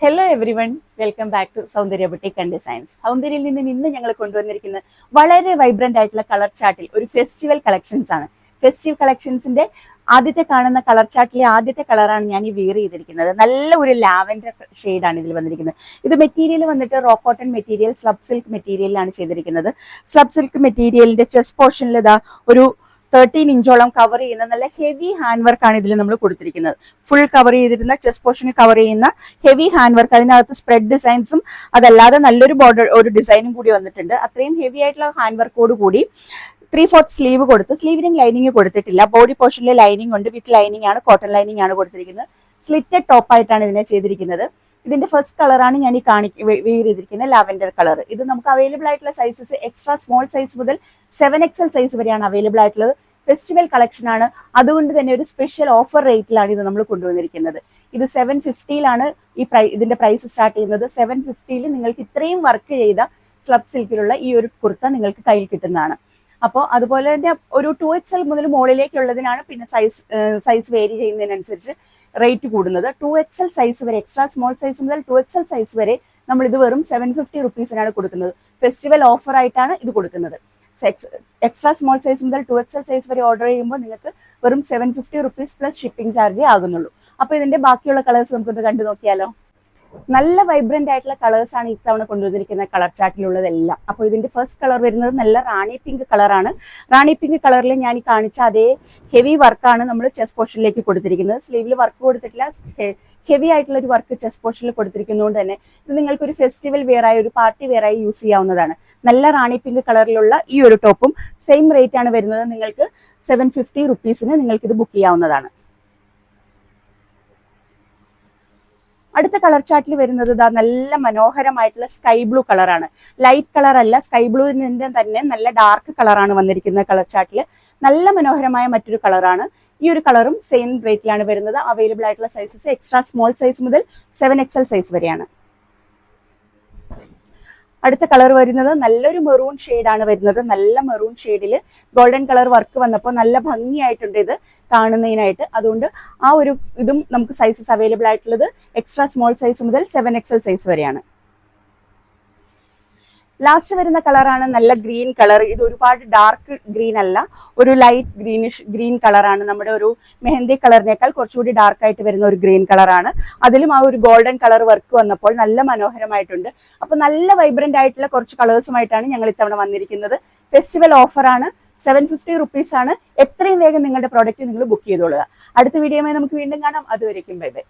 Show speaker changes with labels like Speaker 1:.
Speaker 1: Hello everyone, welcome back to Soundarya Boutique and Designs. സൗന്ദര്യയിൽ നിന്നും ഇന്ന് ഞങ്ങൾ കൊണ്ടുവന്നിരിക്കുന്നത് വളരെ വൈബ്രന്റ് ആയിട്ടുള്ള കളർ ചാർട്ടിൽ ഒരു ഫെസ്റ്റിവൽ കളക്ഷൻസ് ആണ്. ഫെസ്റ്റിവൽ കളക്ഷൻസിന്റെ ആദ്യത്തെ കാണുന്ന കളർ ചാർട്ടിലെ ആദ്യത്തെ കളറാണ് ഞാൻ ഈ വിയർ ചെയ്തിരിക്കുന്നത്. നല്ല ഒരു ലാവൻഡർ ഷെയ്ഡാണ് ഇതിൽ വന്നിരിക്കുന്നത്. ഇത് മെറ്റീരിയൽ വന്നിട്ട് raw cotton material, slub silk മെറ്റീരിയലിലാണ് ചെയ്തിരിക്കുന്നത്. സ്ലബ് സിൽക്ക് മെറ്റീരിയലിന്റെ ചെസ്റ്റ് പോർഷനിൽ ഇതാ ഒരു 13 ഇഞ്ചോളം കവർ ചെയ്യുന്ന നല്ല ഹെവി ഹാൻഡ് വർക്ക് ആണ് ഇതിൽ നമ്മൾ കൊടുത്തിരിക്കുന്നത്. ഫുൾ കവർ ചെയ്തിരുന്ന ചെസ്റ്റ് പോർഷനിൽ കവർ ചെയ്യുന്ന ഹെവി ഹാൻഡ് വർക്ക്, അതിനകത്ത് സ്പ്രെഡ് ഡിസൈൻസും അതല്ലാതെ നല്ലൊരു ബോർഡർ ഒരു ഡിസൈനും കൂടി വന്നിട്ടുണ്ട്. അത്രയും ഹെവി ആയിട്ടുള്ള ഹാൻഡ് വർക്കോട് കൂടി 3/4 സ്ലീവ് കൊടുത്ത്, സ്ലീവിനും ലൈനിങ് കൊടുത്തിട്ടില്ല. ബോഡി പോർഷനിൽ ലൈനിങ് ഉണ്ട്, വിത്ത് ലൈനിങ് ആണ്, കോട്ടൺ ലൈനിങ് ആണ് കൊടുത്തിരിക്കുന്നത്. സ്ലിറ്റഡ് ടോപ്പ് ആയിട്ടാണ് ഇതിനെ ചെയ്തിരിക്കുന്നത്. ഇതിന്റെ ഫസ്റ്റ് കളറാണ് ഞാൻ ഈ വെയർ ചെയ്തിരിക്കുന്നത്, ലാവൻഡർ കളർ. ഇത് നമുക്ക് അവൈലബിൾ ആയിട്ടുള്ള സൈസസ് എക്സ്ട്രാ സ്മോൾ സൈസ് മുതൽ 7XL സൈസ് വരെയാണ് അവൈലബിൾ ആയിട്ടുള്ളത്. ഫെസ്റ്റിവൽ കളക്ഷൻ ആണ്, അതുകൊണ്ട് തന്നെ ഒരു സ്പെഷ്യൽ ഓഫർ റേറ്റിലാണ് ഇത് നമ്മൾ കൊണ്ടുവന്നിരിക്കുന്നത്. ഇത് 750ലാണ് ഇതിന്റെ പ്രൈസ് സ്റ്റാർട്ട് ചെയ്യുന്നത്. 750ൽ നിങ്ങൾക്ക് ഇത്രയും വർക്ക് ചെയ്ത സ്ലബ് സിൽക്കിലുള്ള ഈ ഒരു കുർത്ത നിങ്ങൾക്ക് കയ്യിൽ കിട്ടുന്നതാണ്. അപ്പോൾ അതുപോലെ തന്നെ ഒരു 2XL മുതൽ മുകളിലേക്കുള്ളതിനാണ് പിന്നെ സൈസ് വേരി ചെയ്യുന്നതിനനുസരിച്ച് റേറ്റ് കൂടുന്നത്. 2XL സൈസ് വരെ, എക്സ്ട്രാ സ്മോൾ സൈസ് മുതൽ 2XL സൈസ് വരെ നമ്മൾ ഇത് വെറും 750 റുപ്പീസിനാണ് കൊടുക്കുന്നത്. ഫെസ്റ്റിവൽ ഓഫർ ആയിട്ടാണ് ഇത് കൊടുക്കുന്നത്. എക്സ്ട്രാ സ്മോൾ സൈസ് മുതൽ 2XL സൈസ് വരെ ഓർഡർ ചെയ്യുമ്പോൾ നിങ്ങൾക്ക് വെറും 750 റുപ്പീസ് പ്ലസ് ഷിപ്പിംഗ് ചാർജേ ആകുന്നുള്ളൂ. അപ്പോൾ ഇതിന്റെ ബാക്കിയുള്ള കളേഴ്സ് നമുക്കൊന്ന് കണ്ടു നോക്കിയാലോ. നല്ല വൈബ്രന്റ് ആയിട്ടുള്ള കളേഴ്സ് ആണ് ഇത്തവണ കൊണ്ടുവന്നിരിക്കുന്ന കളർ ചാർട്ടിലുള്ളതെല്ലാം. അപ്പോൾ ഇതിന്റെ ഫസ്റ്റ് കളർ വരുന്നത് നല്ല റാണി പിങ്ക് കളറാണ്. റാണി പിങ്ക് കളറിൽ ഞാൻ ഈ കാണിച്ച അതേ ഹെവി വർക്കാണ് നമ്മൾ ചെസ്റ്റ് പോർഷനിലേക്ക് കൊടുത്തിരിക്കുന്നത്. സ്ലീവിൽ വർക്ക് കൊടുത്തിട്ടില്ല, ഹെവി ആയിട്ടുള്ള ഒരു വർക്ക് ചെസ്റ്റ് പോർഷനിൽ കൊടുത്തിരിക്കുന്നതുകൊണ്ട് തന്നെ ഇത് നിങ്ങൾക്ക് ഒരു ഫെസ്റ്റിവൽ വെയർ ആയി, ഒരു പാർട്ടി വെയർ ആയി യൂസ് ചെയ്യാവുന്നതാണ്. നല്ല റാണി പിങ്ക് കളറിലുള്ള ഈ ഒരു ടോപ്പും സെയിം റേറ്റ് ആണ് വരുന്നത്. നിങ്ങൾക്ക് 750 റുപ്പീസിന് നിങ്ങൾക്ക് ഇത് ബുക്ക് ചെയ്യാവുന്നതാണ്. അടുത്ത കളർ ചാർട്ടിൽ വരുന്നത് ഇതാ നല്ല മനോഹരമായിട്ടുള്ള സ്കൈ ബ്ലൂ കളറാണ്. ലൈറ്റ് കളർ അല്ല, സ്കൈ ബ്ലൂവിന്റെ തന്നെ നല്ല ഡാർക്ക് കളറാണ് വന്നിരിക്കുന്നത് കളർ ചാർട്ടിൽ. നല്ല മനോഹരമായ മറ്റൊരു കളറാണ്. ഈ ഒരു കളറും സെയിം റേറ്റിലാണ് വരുന്നത്. അവൈലബിൾ ആയിട്ടുള്ള സൈസസ് എക്സ്ട്രാ സ്മോൾ സൈസ് മുതൽ 7XL സൈസ് വരെയാണ്. അടുത്ത കളർ വരുന്നത് നല്ലൊരു മെറൂൺ ഷെയ്ഡാണ് വരുന്നത്. നല്ല മെറൂൺ ഷെയ്ഡിൽ ഗോൾഡൻ കളർ വർക്ക് വന്നപ്പോൾ നല്ല ഭംഗിയായിട്ടുണ്ട് ഇത് കാണുന്നതിനായിട്ട്. അതുകൊണ്ട് ആ ഒരു ഇതും നമുക്ക് സൈസസ് അവൈലബിൾ ആയിട്ടുള്ളത് എക്സ്ട്രാ സ്മോൾ സൈസ് മുതൽ 7XL സൈസ് വരെയാണ്. ലാസ്റ്റ് വരുന്ന കളറാണ് നല്ല ഗ്രീൻ കളർ. ഇത് ഒരുപാട് ഡാർക്ക് ഗ്രീൻ അല്ല, ഒരു ലൈറ്റ് ഗ്രീനിഷ് ഗ്രീൻ കളറാണ്. നമ്മുടെ ഒരു മെഹന്തി കളറിനേക്കാൾ കുറച്ചുകൂടി ഡാർക്ക് ആയിട്ട് വരുന്ന ഒരു ഗ്രീൻ കളറാണ്. അതിലും ആ ഒരു ഗോൾഡൻ കളർ വർക്ക് വന്നപ്പോൾ നല്ല മനോഹരമായിട്ടുണ്ട്. അപ്പൊ നല്ല വൈബ്രന്റ് ആയിട്ടുള്ള കുറച്ച് കളേഴ്സുമായിട്ടാണ് ഞങ്ങൾ ഇത്തവണ വന്നിരിക്കുന്നത്. ഫെസ്റ്റിവൽ ഓഫറാണ്, 750 റുപ്പീസ് ആണ്. എത്രയും വേഗം നിങ്ങളുടെ പ്രോഡക്റ്റ് നിങ്ങൾ ബുക്ക് ചെയ്തോളുക. അടുത്ത വീഡിയോയുമായി നമുക്ക് വീണ്ടും കാണാം. അതുവരേക്കും ബൈ ബൈ.